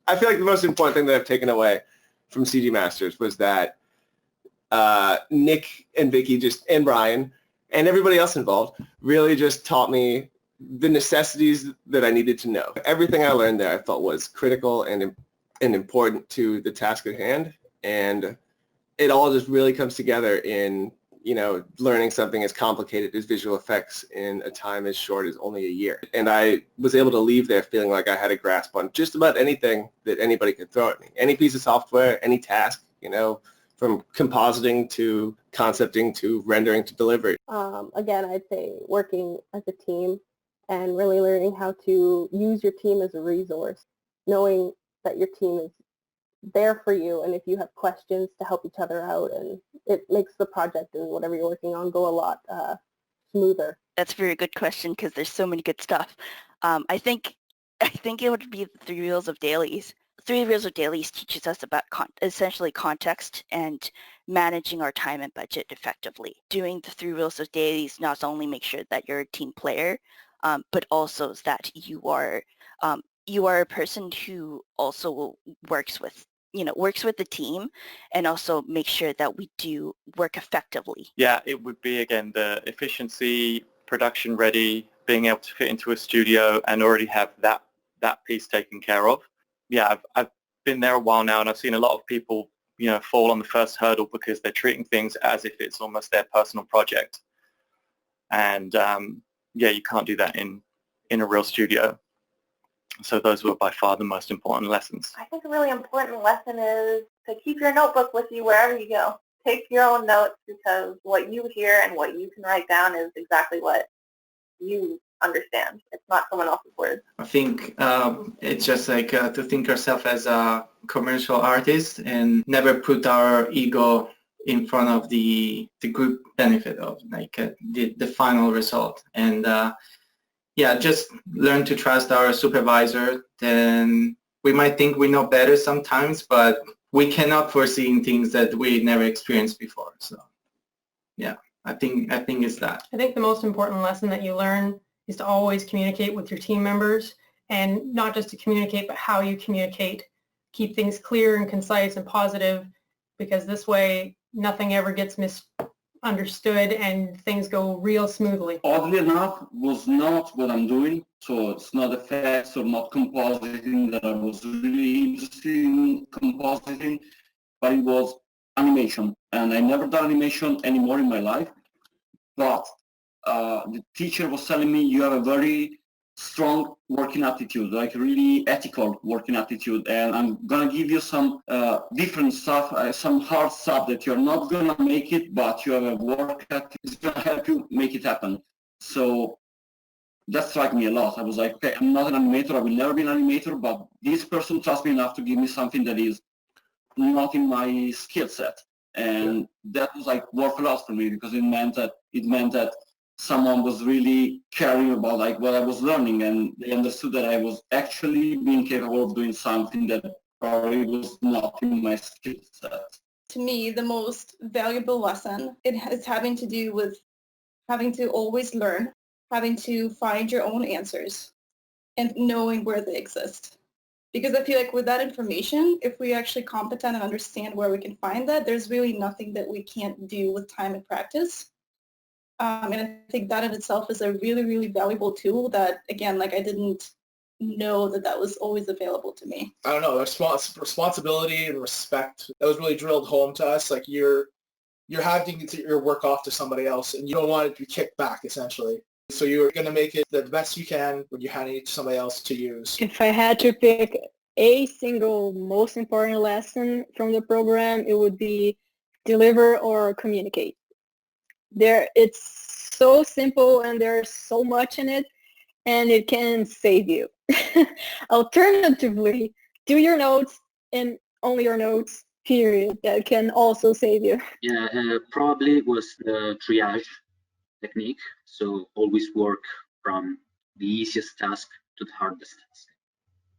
I feel like the most important thing that I've taken away from CG Masters was that Nick and Vicky and Brian and everybody else involved really just taught me the necessities that I needed to know. Everything I learned there I felt was critical and important to the task at hand, and it all just really comes together in learning something as complicated as visual effects in a time as short as only a year. And I was able to leave there feeling like I had a grasp on just about anything that anybody could throw at me. Any piece of software, any task, from compositing to concepting to rendering to delivery. Again, I'd say working as a team and really learning how to use your team as a resource, knowing that your team is there for you, and if you have questions, to help each other out, and it makes the project and whatever you're working on go a lot smoother. That's a very good question because there's so many good stuff. I think it would be the 3 Wheels of Dailies. 3 Wheels of Dailies teaches us about essentially context and managing our time and budget effectively. Doing the 3 Wheels of Dailies not only makes sure that you're a team player, but also that you are a person who also works with the team, and also make sure that we do work effectively. Yeah, it would be, again, the efficiency, production ready, being able to fit into a studio and already have that piece taken care of. Yeah, I've been there a while now, and I've seen a lot of people, fall on the first hurdle because they're treating things as if it's almost their personal project. And you can't do that in a real studio. So those were by far the most important lessons. I think a really important lesson is to keep your notebook with you wherever you go. Take your own notes, because what you hear and what you can write down is exactly what you understand. It's not someone else's words. I think it's just like to think ourselves as a commercial artist and never put our ego in front of the group benefit of the final result. And just learn to trust our supervisor. Then we might think we know better sometimes, but we cannot foresee things that we never experienced before. So yeah, I think it's that. I think the most important lesson that you learn is to always communicate with your team members, and not just to communicate, but how you communicate. Keep things clear and concise and positive, because this way nothing ever gets misunderstood and things go real smoothly. Oddly enough, was not what I'm doing, so it's not effects or not compositing that I was really interested in compositing, but it was animation, and I never done animation anymore in my life. But the teacher was telling me, you have a very strong working attitude, like really ethical working attitude, and I'm gonna give you some different stuff, some hard stuff that you're not gonna make it, but you have a work attitude, it's gonna help you make it happen. So that struck me a lot. I was like, okay, I'm not an animator, I will never be an animator, but this person trusts me enough to give me something that is not in my skill set. And that was like worth a lot for me, because it meant that someone was really caring about like what I was learning, and they understood that I was actually being capable of doing something that probably was not in my skill set. To me, the most valuable lesson, it is having to do with having to always learn, having to find your own answers, and knowing where they exist. Because I feel like with that information, if we're actually competent and understand where we can find that, there's really nothing that we can't do with time and practice. And I think that in itself is a really, really valuable tool that, again, like I didn't know that was always available to me. I don't know, responsibility and respect, that was really drilled home to us. Like you're having to get your work off to somebody else, and you don't want it to be kicked back, essentially. So you're going to make it the best you can when you're handing it to somebody else to use. If I had to pick a single most important lesson from the program, it would be deliver or communicate. It's so simple, and there's so much in it, and it can save you. Alternatively, do your notes and only your notes, period. That can also save you. Yeah, probably was the triage technique. So always work from the easiest task to the hardest task.